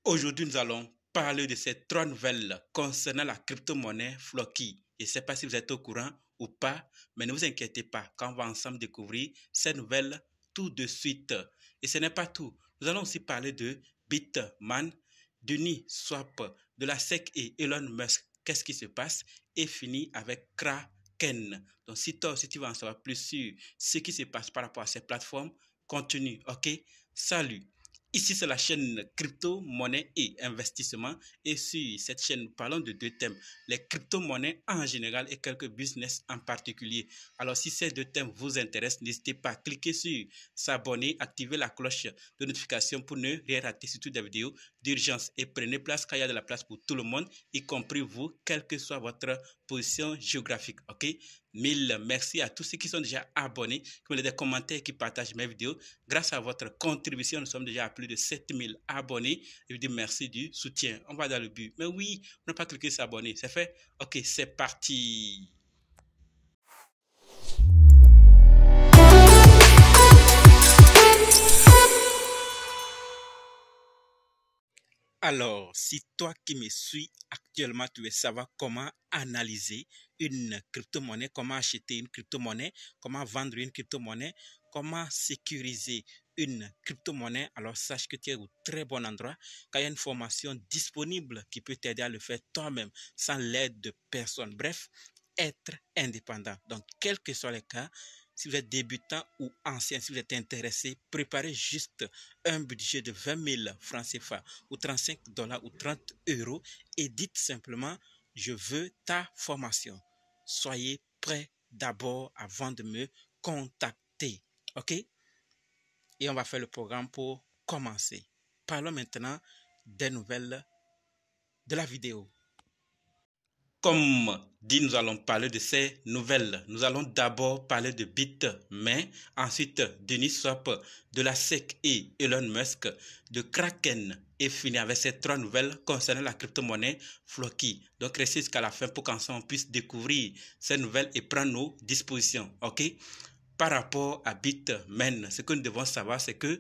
Aujourd'hui, nous allons parler de ces trois nouvelles concernant la crypto-monnaie Floki. Je ne sais pas si vous êtes au courant ou pas, mais ne vous inquiétez pas, quand on va ensemble découvrir ces nouvelles tout de suite. Et ce n'est pas tout. Nous allons aussi parler de Bitman, d'Uniswap, de la SEC et Elon Musk. Qu'est-ce qui se passe? Et fini avec Kraken. Donc, si toi aussi tu veux en savoir plus sur ce qui se passe par rapport à ces plateformes, continue, ok? Salut! Ici, c'est la chaîne crypto, monnaie et investissement. Et sur cette chaîne, nous parlons de deux thèmes, les crypto-monnaies en général et quelques business en particulier. Alors, si ces deux thèmes vous intéressent, n'hésitez pas à cliquer sur s'abonner, activer la cloche de notification pour ne rien rater, surtout des vidéos d'urgence. Et prenez place car il y a de la place pour tout le monde, y compris vous, quelle que soit votre position géographique. Ok? Mille merci à tous ceux qui sont déjà abonnés, qui me laissent des commentaires et qui partagent mes vidéos. Grâce à votre contribution, nous sommes déjà à plus de 7000 abonnés. Je vous dis merci du soutien. On va dans le but. Mais oui, on n'a pas cliqué sur s'abonner. C'est fait? Ok, c'est parti. Alors, si toi qui me suis actuellement, tu veux savoir comment analyser une crypto-monnaie, comment acheter une crypto-monnaie, comment vendre une crypto-monnaie, comment sécuriser une crypto-monnaie, alors sache que tu es au très bon endroit, car il y a une formation disponible qui peut t'aider à le faire toi-même sans l'aide de personne. Bref, être indépendant. Donc, quels que soient les cas, si vous êtes débutant ou ancien, si vous êtes intéressé, préparez juste un budget de 20 000 francs CFA ou 35 $ ou 30 € et dites simplement, je veux ta formation. Soyez prêts d'abord avant de me contacter. OK? Et on va faire le programme pour commencer. Parlons maintenant des nouvelles de la vidéo. Comme dit, nous allons parler de ces nouvelles. Nous allons d'abord parler de Bitmain, ensuite d'Uniswap, de la SEC et Elon Musk, de Kraken et finir avec ces trois nouvelles concernant la crypto-monnaie Floki. Donc restez jusqu'à la fin pour qu'ensemble on puisse découvrir ces nouvelles et prendre nos dispositions. Ok? Par rapport à Bitmain, ce que nous devons savoir, c'est que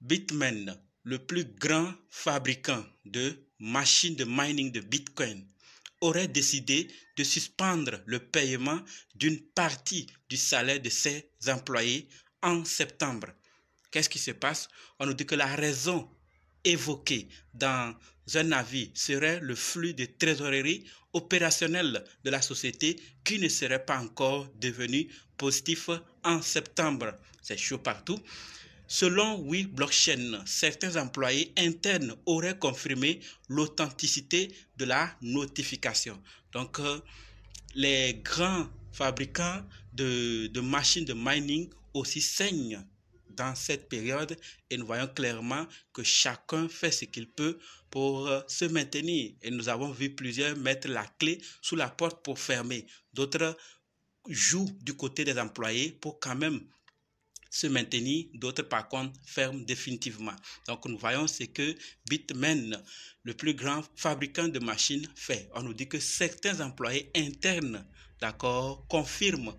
Bitmain, le plus grand fabricant de machines de mining de Bitcoin, aurait décidé de suspendre le paiement d'une partie du salaire de ses employés en septembre. Qu'est-ce qui se passe? On nous dit que la raison évoquée dans un avis serait le flux de trésorerie opérationnelle de la société qui ne serait pas encore devenu positif en septembre. C'est chaud partout. Selon WeBlockchain, certains employés internes auraient confirmé l'authenticité de la notification. Donc, les grands fabricants de machines de mining aussi saignent dans cette période et nous voyons clairement que chacun fait ce qu'il peut pour se maintenir. Et nous avons vu plusieurs mettre la clé sous la porte pour fermer. D'autres jouent du côté des employés pour quand même se maintenir, d'autres par contre ferment définitivement. Donc nous voyons ce que Bitmain, le plus grand fabricant de machines, fait. On nous dit que certains employés internes, d'accord, confirment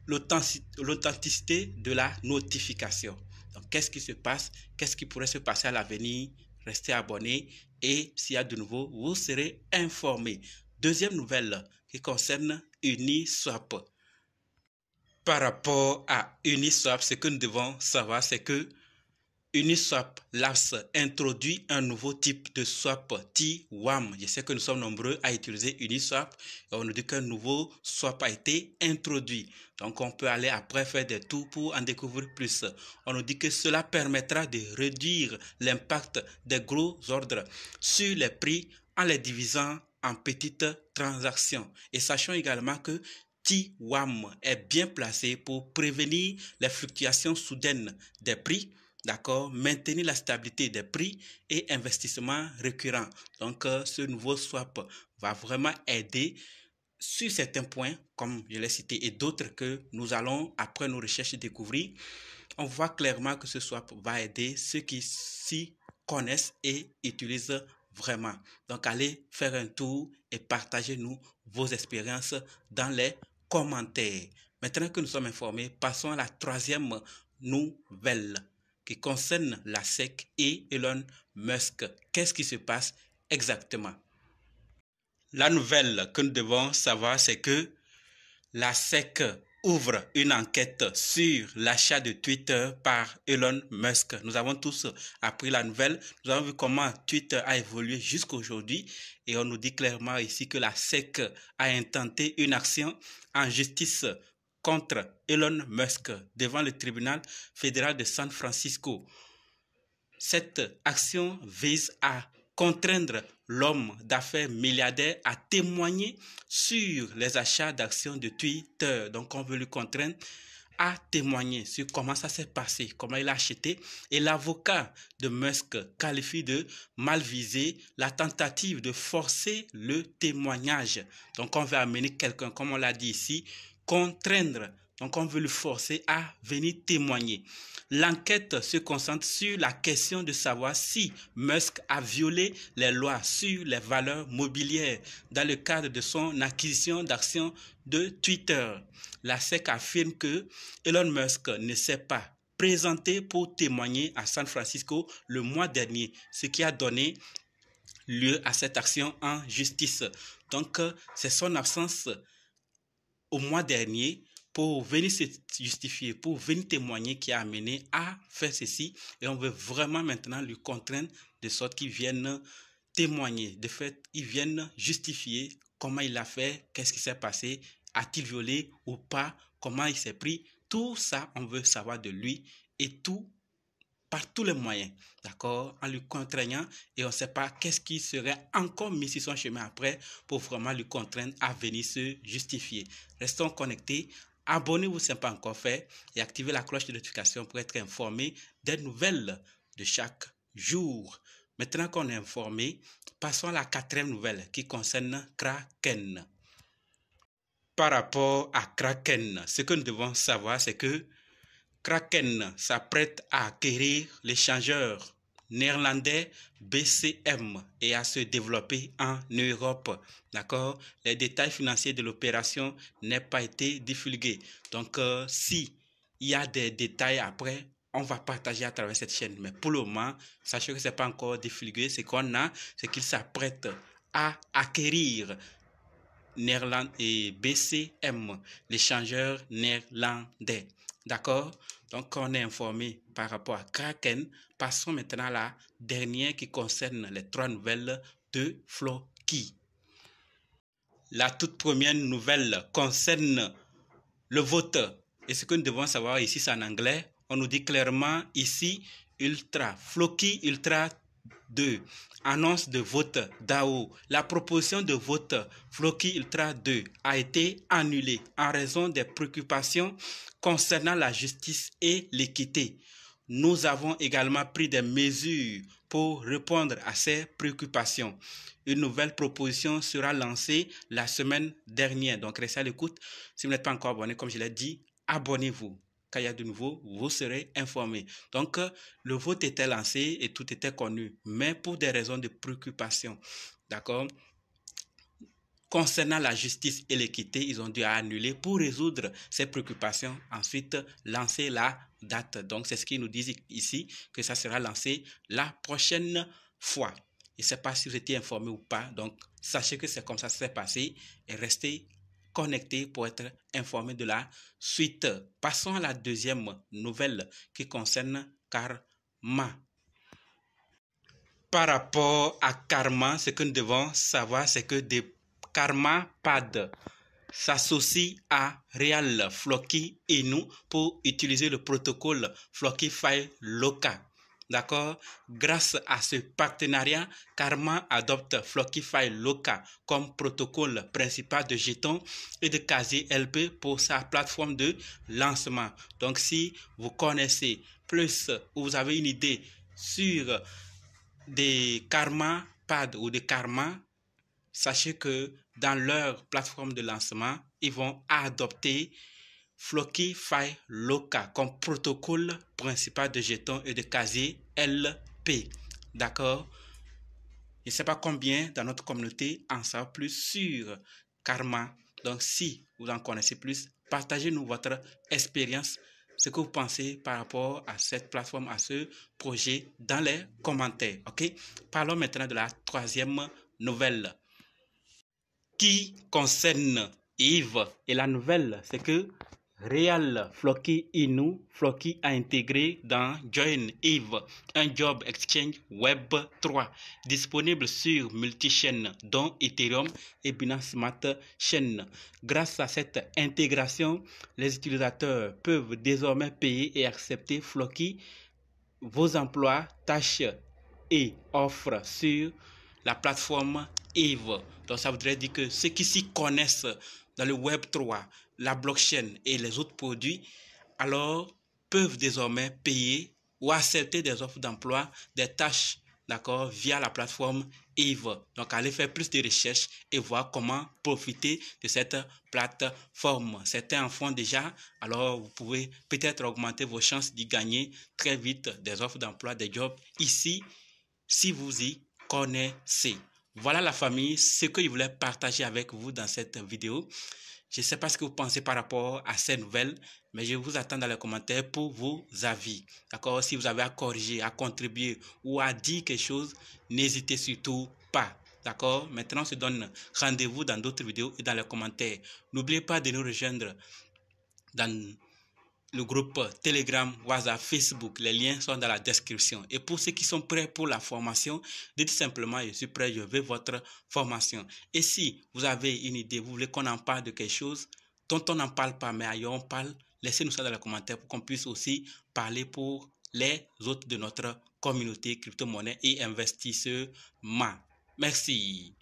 l'authenticité de la notification. Donc qu'est-ce qui se passe? Qu'est-ce qui pourrait se passer à l'avenir? Restez abonnés et s'il y a de nouveau, vous serez informés. Deuxième nouvelle qui concerne Uniswap. Par rapport à Uniswap, ce que nous devons savoir, c'est que Uniswap Labs introduit un nouveau type de swap TWAM. Je sais que nous sommes nombreux à utiliser Uniswap et on nous dit qu'un nouveau swap a été introduit. Donc on peut aller après faire des tours pour en découvrir plus. On nous dit que cela permettra de réduire l'impact des gros ordres sur les prix en les divisant en petites transactions. Et sachons également que TWAM est bien placé pour prévenir les fluctuations soudaines des prix, d'accord, maintenir la stabilité des prix et investissement récurrent. Donc, ce nouveau swap va vraiment aider sur certains points, comme je l'ai cité, et d'autres que nous allons, après nos recherches, découvrir. On voit clairement que ce swap va aider ceux qui s'y connaissent et utilisent vraiment. Donc, allez faire un tour et partagez-nous vos expériences dans les commentaires. Maintenant que nous sommes informés, passons à la troisième nouvelle. qui concerne la SEC et Elon Musk. Qu'est-ce qui se passe exactement? La nouvelle que nous devons savoir, c'est que la SEC ouvre une enquête sur l'achat de Twitter par Elon Musk. Nous avons tous appris la nouvelle. Nous avons vu comment Twitter a évolué jusqu'à aujourd'hui et on nous dit clairement ici que la SEC a intenté une action en justice contre Elon Musk devant le tribunal fédéral de San Francisco. Cette action vise à contraindre l'homme d'affaires milliardaire à témoigner sur les achats d'actions de Twitter. Donc, on veut lui contraindre à témoigner sur comment ça s'est passé, comment il a acheté. Et l'avocat de Musk qualifie de mal visé la tentative de forcer le témoignage. Donc, on veut amener quelqu'un, comme on l'a dit ici, contraindre. Donc, on veut le forcer à venir témoigner. L'enquête se concentre sur la question de savoir si Musk a violé les lois sur les valeurs mobilières dans le cadre de son acquisition d'actions de Twitter. La SEC affirme que Elon Musk ne s'est pas présenté pour témoigner à San Francisco le mois dernier, ce qui a donné lieu à cette action en justice. Donc, c'est son absence au mois dernier pour venir se justifier, pour venir témoigner qui a amené à faire ceci. Et on veut vraiment maintenant lui contraindre de sorte qu'il vienne témoigner. De fait, ils viennent justifier comment il a fait, qu'est-ce qui s'est passé, a-t-il violé ou pas, comment il s'est pris. Tout ça, on veut savoir de lui et tout par tous les moyens, d'accord, en lui contraignant et on ne sait pas qu'est-ce qui serait encore mis sur son chemin après pour vraiment lui contraindre à venir se justifier. Restons connectés, abonnez-vous si ce n'est pas encore fait et activez la cloche de notification pour être informé des nouvelles de chaque jour. Maintenant qu'on est informé, passons à la quatrième nouvelle qui concerne Kraken. Par rapport à Kraken, ce que nous devons savoir, c'est que Kraken s'apprête à acquérir l'échangeur néerlandais BCM et à se développer en Europe. D'accord? Les détails financiers de l'opération n'ont pas été divulgués. Donc, si il y a des détails après, on va partager à travers cette chaîne. Mais pour le moment, sachez que ce n'est pas encore divulgué. Ce qu'on a, c'est qu'il s'apprête à acquérir Néerlande et BCM, l'échangeur néerlandais. D'accord? Donc, on est informé par rapport à Kraken. Passons maintenant à la dernière qui concerne les trois nouvelles de Floki. La toute première nouvelle concerne le vote. Et ce que nous devons savoir ici, c'est en anglais. On nous dit clairement ici, Floki Ultra 2. Annonce de vote DAO. La proposition de vote Floki Ultra 2 a été annulée en raison des préoccupations concernant la justice et l'équité. Nous avons également pris des mesures pour répondre à ces préoccupations. Une nouvelle proposition sera lancée la semaine dernière. Donc, restez à l'écoute. Si vous n'êtes pas encore abonné, comme je l'ai dit, abonnez-vous. Quand il y a de nouveau, vous serez informé. Donc, le vote était lancé et tout était connu. Mais pour des raisons de préoccupation, d'accord, concernant la justice et l'équité, ils ont dû annuler pour résoudre ces préoccupations. Ensuite, lancer la date. Donc, c'est ce qu'ils nous disent ici, que ça sera lancé la prochaine fois. Je ne sais pas si vous étiez informé ou pas. Donc, sachez que c'est comme ça que ça s'est passé et restez connectés pour être informés de la suite. Passons à la deuxième nouvelle qui concerne Karma. Par rapport à Karma, ce que nous devons savoir, c'est que des Karma Pad s'associe à Real Floki Inu pour utiliser le protocole Flockify Loca. D'accord? Grâce à ce partenariat, Karma adopte Flockify Loca comme protocole principal de jetons et de casier LP pour sa plateforme de lancement. Donc, si vous connaissez plus ou vous avez une idée sur des Karma Pad ou des Karma, sachez que dans leur plateforme de lancement, ils vont adopter Flockify Loca comme protocole principal de jetons et de casier LP. D'accord? Je ne sais pas combien dans notre communauté en savent plus sur Karma. Donc, si vous en connaissez plus, partagez-nous votre expérience ce que vous pensez par rapport à cette plateforme, à ce projet dans les commentaires. Ok? Parlons maintenant de la troisième nouvelle qui concerne Yves. Et la nouvelle, c'est que Real Floki Inu, Floki a intégré dans Join Eve un Job Exchange Web 3 disponible sur multi-chaînes dont Ethereum et Binance Smart Chain. Grâce à cette intégration, les utilisateurs peuvent désormais payer et accepter Floki vos emplois, tâches et offres sur la plateforme Eve. Donc ça voudrait dire que ceux qui s'y connaissent dans le Web 3, la blockchain et les autres produits, alors peuvent désormais payer ou accepter des offres d'emploi, des tâches, d'accord, via la plateforme Eve. Donc allez faire plus de recherches et voir comment profiter de cette plateforme. Certains en font déjà, alors vous pouvez peut-être augmenter vos chances d'y gagner très vite des offres d'emploi, des jobs ici, si vous y connaissez. Voilà la famille, ce que je voulais partager avec vous dans cette vidéo. Je ne sais pas ce que vous pensez par rapport à ces nouvelles, mais je vous attends dans les commentaires pour vos avis. D'accord? Si vous avez à corriger, à contribuer ou à dire quelque chose, n'hésitez surtout pas. D'accord? Maintenant, on se donne rendez-vous dans d'autres vidéos et dans les commentaires. N'oubliez pas de nous rejoindre dans le groupe Telegram, WhatsApp, Facebook. Les liens sont dans la description. Et pour ceux qui sont prêts pour la formation, dites simplement je suis prêt, je veux votre formation. Et si vous avez une idée, vous voulez qu'on en parle de quelque chose dont on n'en parle pas, mais ailleurs on parle, laissez-nous ça dans les commentaires pour qu'on puisse aussi parler pour les autres de notre communauté crypto-monnaie et investisseurs. Merci.